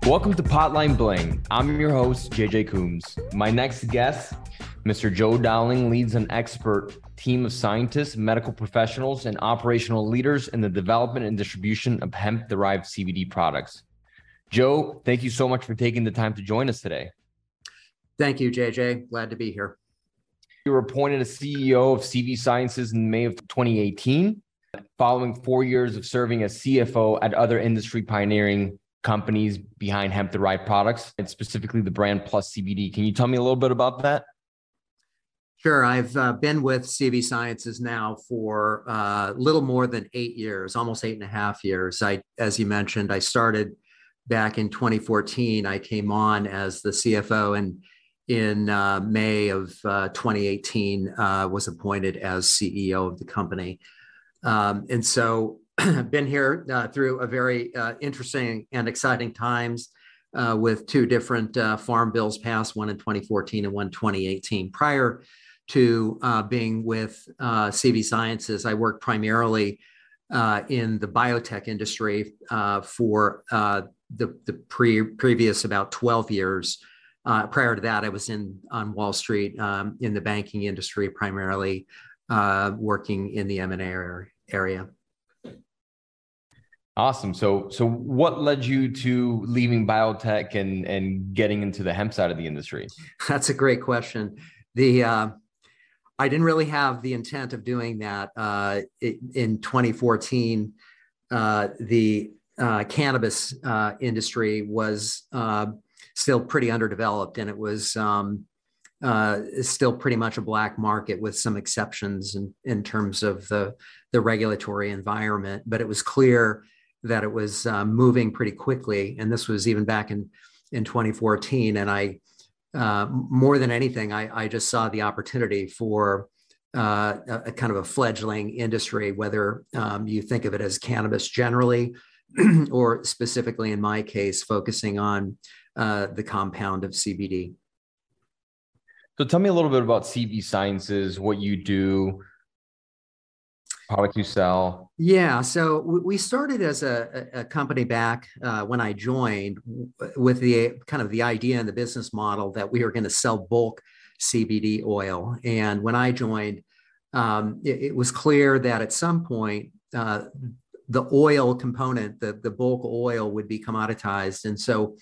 Welcome to Potline Bling. I'm your host, JJ Coombs. My next guest, Mr. Joe Dowling, leads an expert team of scientists, medical professionals, and operational leaders in the development and distribution of hemp-derived CBD products. Joe, thank you so much for taking the time to join us today. Thank you, JJ. Glad to be here. You were appointed as CEO of CV Sciences in May of 2018, following 4 years of serving as CFO at other industry pioneering companies behind hemp-derived products, and specifically the brand PlusCBD. Can you tell me a little bit about that? Sure. I've been with CV Sciences now for a little more than 8 years, almost 8.5 years. As you mentioned, I started back in 2014. I came on as the CFO, and in May of 2018 was appointed as CEO of the company. And so I've been here through a very interesting and exciting times with two different farm bills passed, one in 2014 and one in 2018. Prior to being with CV Sciences, I worked primarily in the biotech industry for the previous about 12 years. Prior to that, I was on Wall Street in the banking industry, primarily working in the M&A area. Awesome. So what led you to leaving biotech and getting into the hemp side of the industry? That's a great question. I didn't really have the intent of doing that. In 2014, the cannabis industry was still pretty underdeveloped, and it was still pretty much a black market with some exceptions in terms of the regulatory environment. But it was clear that it was moving pretty quickly. And this was even back in 2014. And I, more than anything, I just saw the opportunity for a kind of a fledgling industry, whether you think of it as cannabis generally, or specifically in my case, focusing on the compound of CBD. So tell me a little bit about CV Sciences, what you do, products you sell. Yeah, so we started as a company back when I joined with the kind of the idea and the business model that we were going to sell bulk CBD oil. And when I joined, it was clear that at some point, the oil component, the bulk oil would be commoditized. And so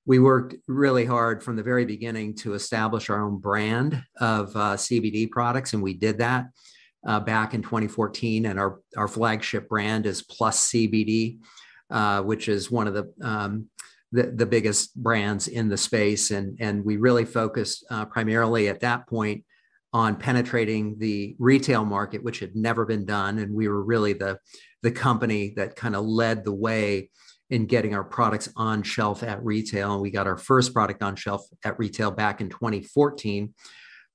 we worked really hard from the very beginning to establish our own brand of CBD products. And we did that back in 2014. And our flagship brand is PlusCBD, which is one of the biggest brands in the space. And we really focused primarily at that point on penetrating the retail market, which had never been done. And we were really the company that kind of led the way in getting our products on shelf at retail. And we got our first product on shelf at retail back in 2014.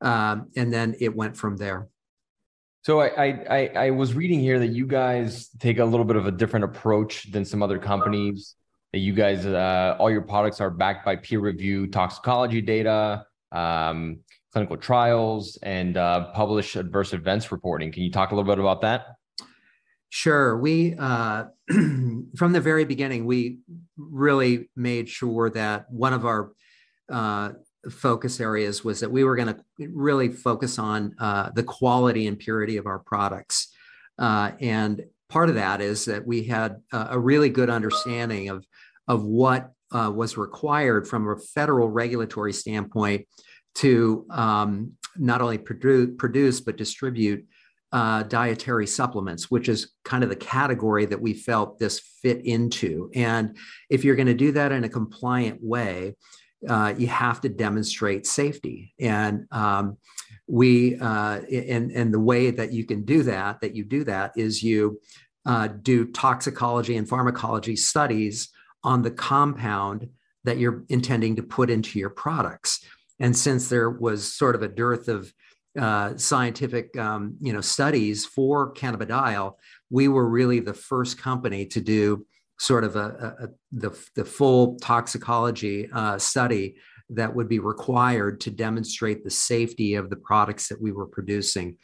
And then it went from there. So I was reading here that you guys take a little bit of a different approach than some other companies. That you guys, all your products are backed by peer-reviewed toxicology data, clinical trials, and published adverse events reporting. Can you talk a little bit about that? Sure. We, from the very beginning, we really made sure that one of our focus areas was that we were going to really focus on the quality and purity of our products. And part of that is that we had a really good understanding of what was required from a federal regulatory standpoint to not only produce but distribute dietary supplements, which is kind of the category that we felt this fit into. And if you're going to do that in a compliant way, you have to demonstrate safety. And and the way that you can do that, is you do toxicology and pharmacology studies on the compound that you're intending to put into your products. And since there was sort of a dearth of scientific studies for cannabidiol, we were really the first company to do sort of the full toxicology study that would be required to demonstrate the safety of the products that we were producing.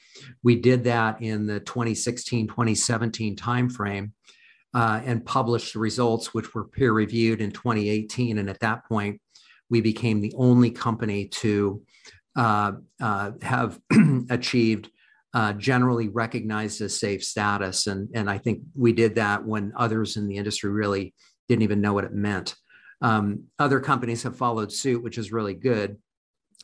We did that in the 2016, 2017 timeframe. and published the results, which were peer reviewed in 2018. And at that point, we became the only company to have achieved generally recognized as safe status. And I think we did that when others in the industry really didn't even know what it meant. Other companies have followed suit, which is really good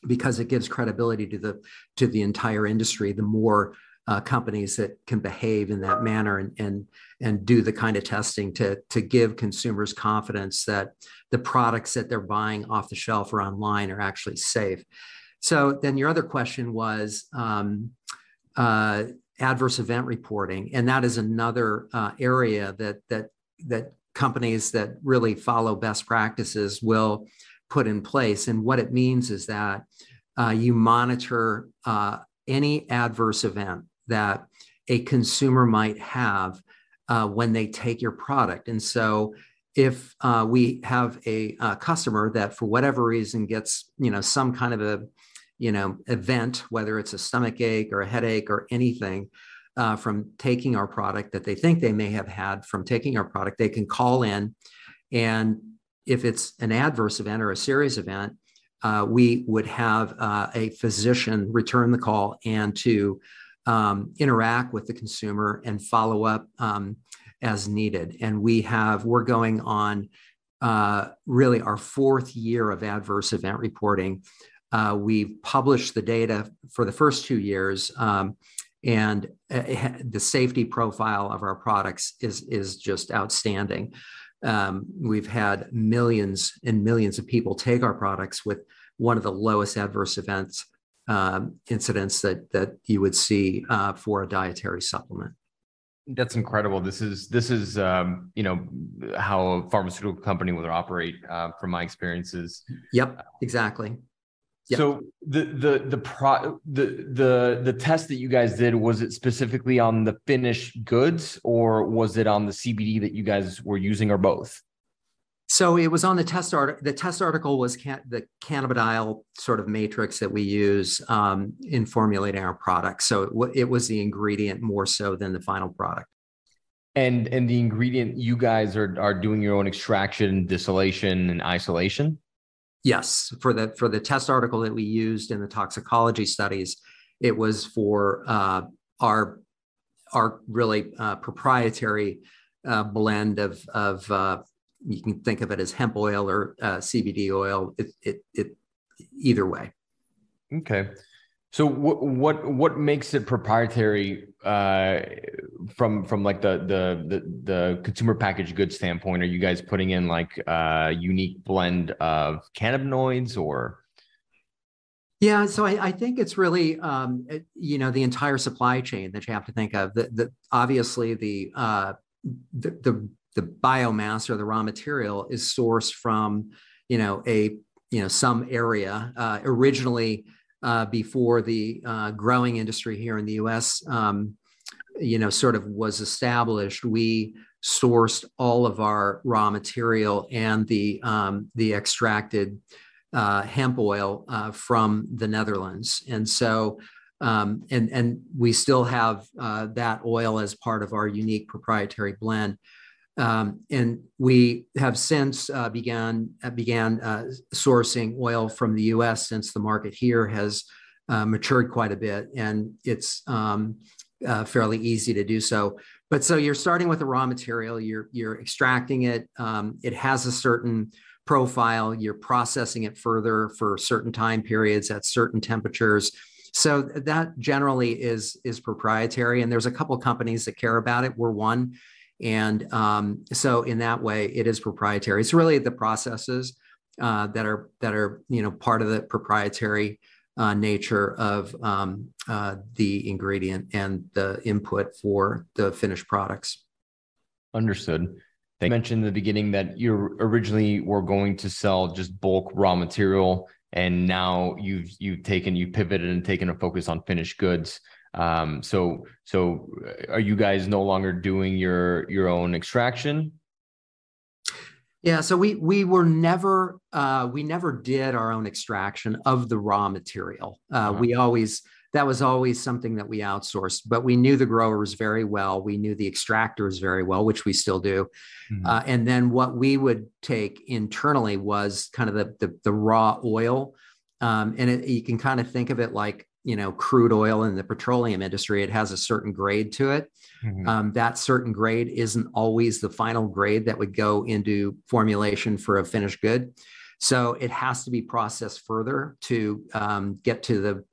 because it gives credibility to the entire industry. The more companies that can behave in that manner and do the kind of testing to give consumers confidence that the products that they're buying off the shelf or online are actually safe. So then your other question was adverse event reporting, and that is another area that companies that really follow best practices will put in place. And what it means is that you monitor any adverse event that a consumer might have when they take your product. And so if we have a customer that for whatever reason gets, some kind of a, event, whether it's a stomach ache or a headache or anything from taking our product that they think they may have had from taking our product, they can call in. And if it's an adverse event or a serious event, we would have a physician return the call and to interact with the consumer and follow up as needed. And we're going on really our 4th year of adverse event reporting. We've published the data for the first 2 years, and the safety profile of our products is just outstanding. We've had millions and millions of people take our products with one of the lowest adverse events incidents that you would see for a dietary supplement. That's incredible. This is how a pharmaceutical company would operate from my experiences. Yep, exactly. Yep. So the test that you guys did, was it specifically on the finished goods, or was it on the CBD that you guys were using, or both? So it was on the test article. The test article was the cannabidiol sort of matrix that we use in formulating our product. So it was the ingredient more so than the final product. And the ingredient, you guys are doing your own extraction, distillation, and isolation? Yes, for the test article that we used in the toxicology studies, it was for our really proprietary blend of you can think of it as hemp oil or CBD oil. It either way. Okay. So what makes it proprietary from like the consumer packaged goods standpoint? Are you guys putting in like a unique blend of cannabinoids or? Yeah, so I think it's really the entire supply chain that you have to think of. Obviously the biomass or the raw material is sourced from some area originally. Before the growing industry here in the U.S., sort of was established, we sourced all of our raw material and the extracted hemp oil from the Netherlands, and so and we still have that oil as part of our unique proprietary blend. And we have since began sourcing oil from the U.S. since the market here has matured quite a bit, and it's fairly easy to do so. But so you're starting with the raw material, you're extracting it. It has a certain profile. You're processing it further for certain time periods at certain temperatures. So that generally is proprietary, and there's a couple of companies that care about it. We're one. And so in that way, it is proprietary. It's really the processes that are part of the proprietary nature of the ingredient and the input for the finished products. Understood. You mentioned in the beginning that you originally were going to sell just bulk raw material, and now you've pivoted and taken a focus on finished goods. So are you guys no longer doing your own extraction? Yeah, so we were never we never did our own extraction of the raw material. We always that was always something that we outsourced, but we knew the growers very well. We knew the extractors very well, which we still do. And then what we would take internally was kind of the raw oil. You can kind of think of it like, crude oil in the petroleum industry. It has a certain grade to it. That certain grade isn't always the final grade that would go into formulation for a finished good. So it has to be processed further to get to the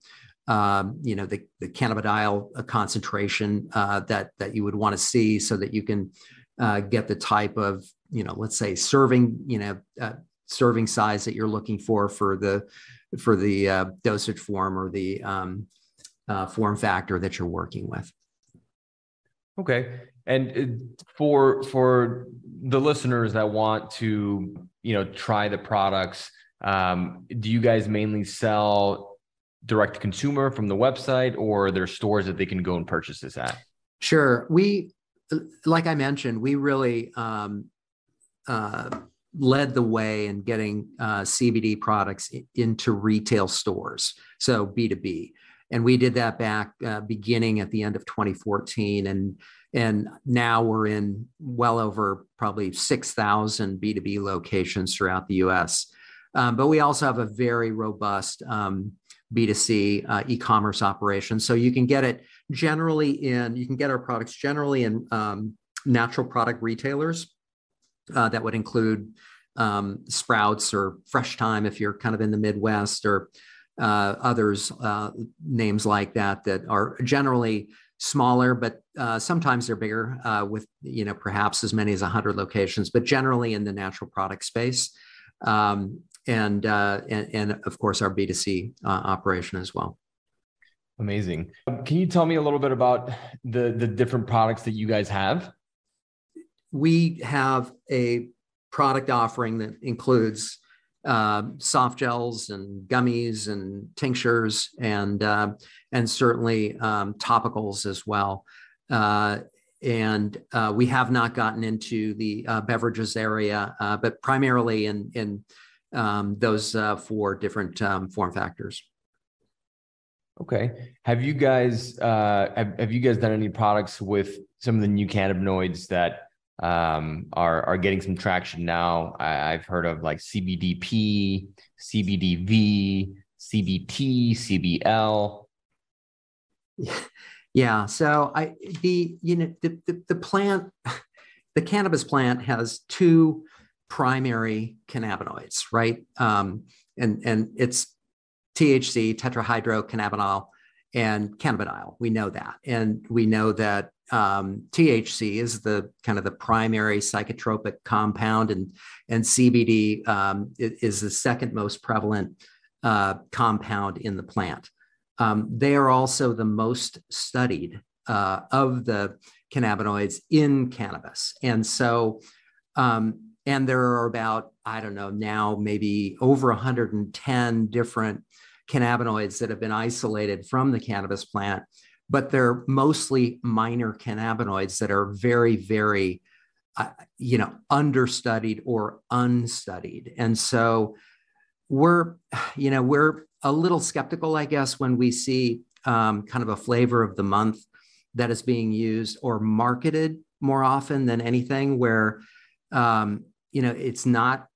cannabidiol concentration that you would want to see, so that you can get the type of, let's say serving size that you're looking for the dosage form or the form factor that you're working with. Okay. And for the listeners that want to, try the products, do you guys mainly sell direct to consumer from the website, or are there stores that they can go and purchase this at? Sure. Like I mentioned, we really led the way in getting CBD products into retail stores, so B2B. And we did that back beginning at the end of 2014. And now we're in well over probably 6,000 B2B locations throughout the US. But we also have a very robust B2C e-commerce operation. So you can get our products generally in natural product retailers. That would include Sprouts or Fresh Time if you're kind of in the Midwest, or others, names like that are generally smaller, but sometimes they're bigger with, perhaps as many as 100 locations, but generally in the natural product space. And of course, our B2C operation as well. Amazing. Can you tell me a little bit about the different products that you guys have? We have a product offering that includes soft gels and gummies and tinctures and certainly topicals as well. And we have not gotten into the beverages area, but primarily in those 4 different form factors. Okay. Have you guys done any products with some of the new cannabinoids that are getting some traction now? I've heard of like CBDP, CBDV, CBT, CBL. Yeah. So the plant, the cannabis plant has 2 primary cannabinoids, right? And it's THC, tetrahydrocannabinol, and cannabidiol. We know that. And we know that THC is the kind of the primary psychotropic compound, and CBD is the second most prevalent compound in the plant. They are also the most studied of the cannabinoids in cannabis. And so, and there are about, I don't know, now maybe over 110 different cannabinoids that have been isolated from the cannabis plant, but they're mostly minor cannabinoids that are very, very, understudied or unstudied. And so we're a little skeptical, I guess, when we see kind of a flavor of the month that is being used or marketed more often than anything, where it's not,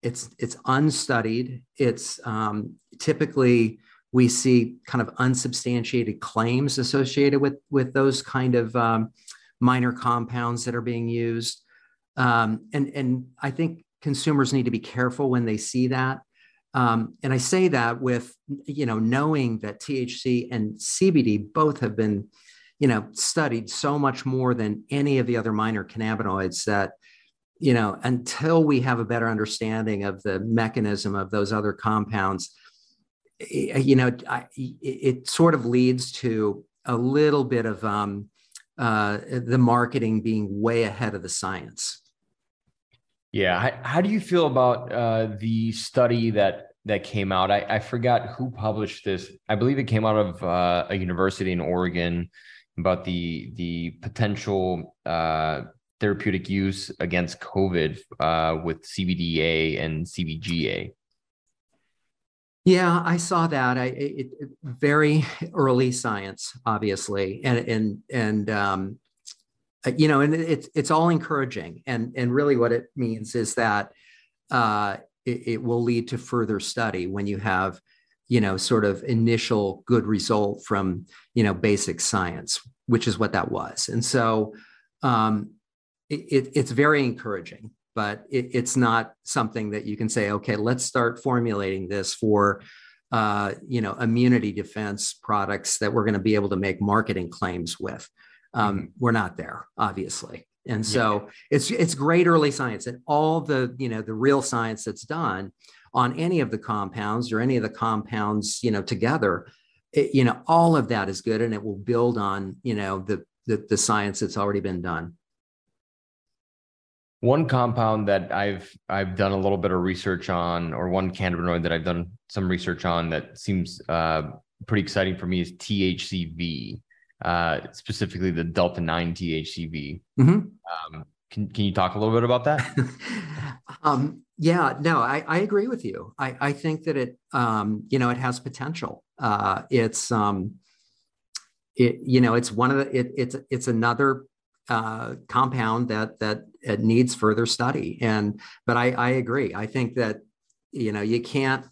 it's unstudied. It's typically we see kind of unsubstantiated claims associated with those kind of minor compounds that are being used. And I think consumers need to be careful when they see that. And I say that with, knowing that THC and CBD both have been, studied so much more than any of the other minor cannabinoids that, until we have a better understanding of the mechanism of those other compounds, it sort of leads to a little bit of the marketing being way ahead of the science. Yeah. How do you feel about the study that came out? I forgot who published this. I believe it came out of a university in Oregon about the potential therapeutic use against COVID with CBDA and CBGA. Yeah, I saw that. Very early science, obviously, and it's all encouraging, and really what it means is that it will lead to further study when you have, sort of initial good result from, basic science, which is what that was. And so um, it's very encouraging, but it's not something that you can say, okay, let's start formulating this for, immunity defense products that we're going to be able to make marketing claims with. We're not there, obviously. And so it's great early science, and all the, the real science that's done on any of the compounds or any of the compounds, together, all of that is good, and it will build on, the science that's already been done. One compound that I've done a little bit of research on, or one cannabinoid that I've done some research on that seems pretty exciting for me, is THCV, specifically the Delta 9 THCV. Can you talk a little bit about that? Yeah, no, I agree with you. I think that it has potential. It's one of the, it's another compound that it needs further study. But I agree. I think that, you can't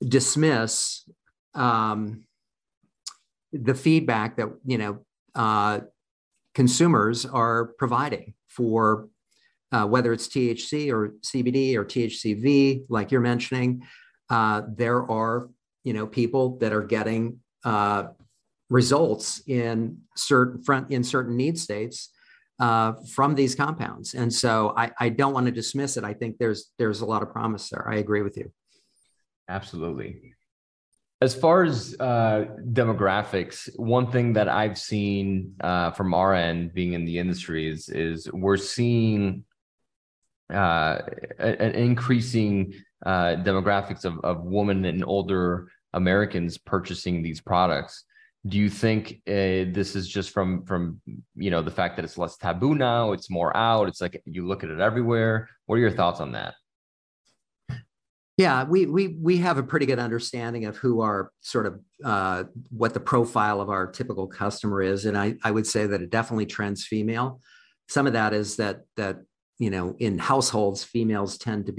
dismiss the feedback that, consumers are providing for whether it's THC or CBD or THCV, like you're mentioning. There are, people that are getting results in certain need states from these compounds. And so I don't want to dismiss it. I think there's a lot of promise there. I agree with you. Absolutely. As far as demographics, one thing that I've seen from our end, being in the industry, is we're seeing an increasing demographics of women and older Americans purchasing these products. Do you think this is just from the fact that it's less taboo now, it's more out, it's like you look at it everywhere? What are your thoughts on that? Yeah, we have a pretty good understanding of who our sort of what the profile of our typical customer is, and I would say that it definitely trends female. Some of that is that in households, females tend to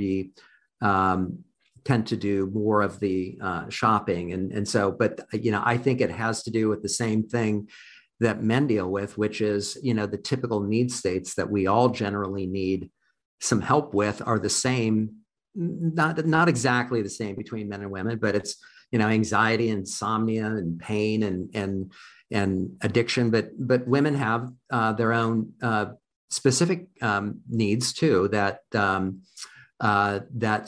do more of the shopping, and so, but I think it has to do with the same thing that men deal with, which is the typical need states that we all generally need some help with are the same. Not exactly the same between men and women, but it's anxiety, insomnia, and pain, and addiction. But women have their own specific needs too. That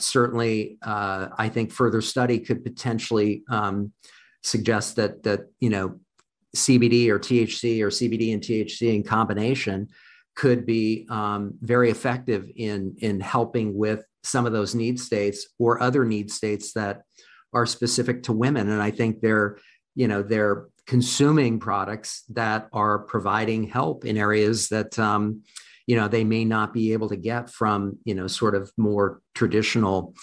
certainly I think further study could potentially suggest that CBD or THC or CBD and THC in combination could be very effective in helping with some of those need states or other need states that are specific to women. And I think they're consuming products that are providing help in areas that, they may not be able to get from, sort of more traditional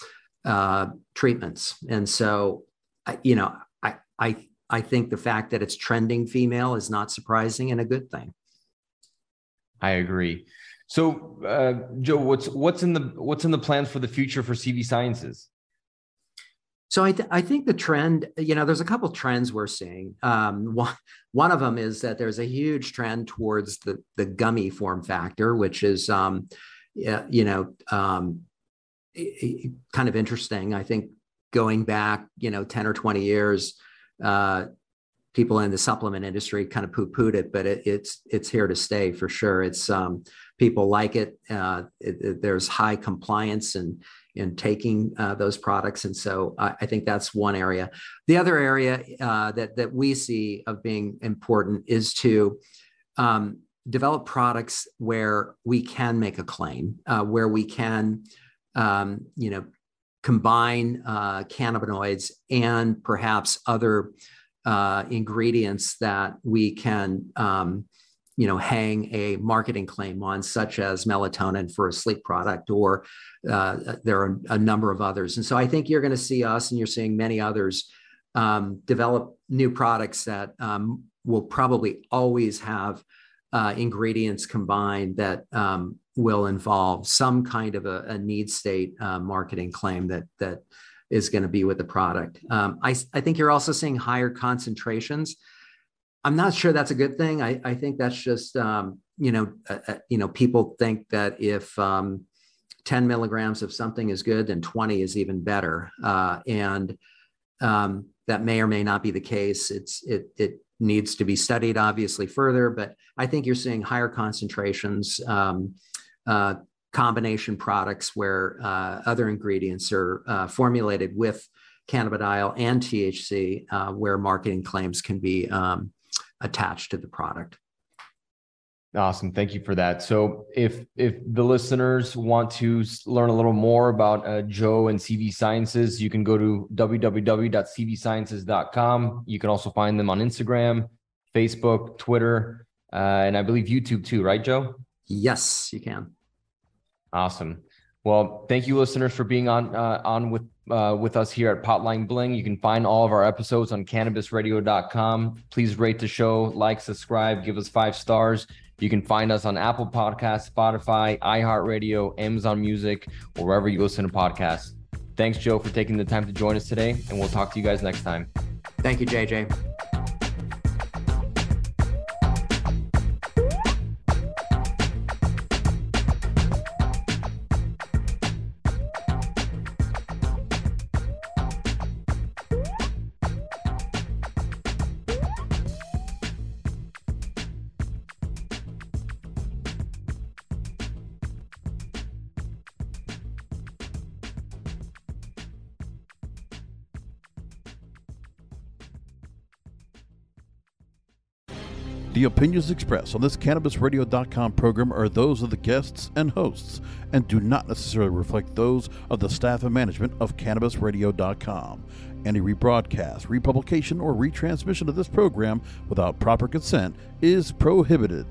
treatments. And so, I think the fact that it's trending female is not surprising and a good thing. I agree. So, Joe, what's in the plans for the future for CV Sciences? So I think the trend, there's a couple of trends we're seeing. One of them is that there's a huge trend towards the gummy form factor, which is, kind of interesting. I think going back, 10 or 20 years, people in the supplement industry kind of poo-pooed it, but it's here to stay for sure. It's people like it. There's high compliance in taking those products, and so I think that's one area. The other area that we see of being important is to develop products where we can make a claim, where we can, combine cannabinoids and perhaps other ingredients that we can hang a marketing claim on, such as melatonin for a sleep product, or there are a number of others. And so I think you're going to see us, and you're seeing many others, develop new products that will probably always have ingredients combined that will involve some kind of a need state marketing claim that is going to be with the product. I think you're also seeing higher concentrations. I'm not sure that's a good thing. I think that's just, people think that if 10 milligrams of something is good, then 20 is even better. And that may or may not be the case. It needs to be studied, obviously, further, but I think you're seeing higher concentrations, combination products where other ingredients are formulated with cannabidiol and THC, where marketing claims can be attached to the product. Awesome. Thank you for that. So if the listeners want to learn a little more about Joe and CV Sciences, you can go to www.cvsciences.com. You can also find them on Instagram, Facebook, Twitter, and I believe YouTube too, right, Joe? Yes, you can. Awesome. Well, thank you, listeners, for being on with us here at Potline Bling. You can find all of our episodes on cannabisradio.com. Please rate the show, like, subscribe, give us 5 stars. You can find us on Apple Podcasts, Spotify, iHeartRadio, Amazon Music, or wherever you listen to podcasts. Thanks, Joe, for taking the time to join us today, and we'll talk to you guys next time. Thank you, JJ. The opinions expressed on this CannabisRadio.com program are those of the guests and hosts and do not necessarily reflect those of the staff and management of CannabisRadio.com. Any rebroadcast, republication, or retransmission of this program without proper consent is prohibited.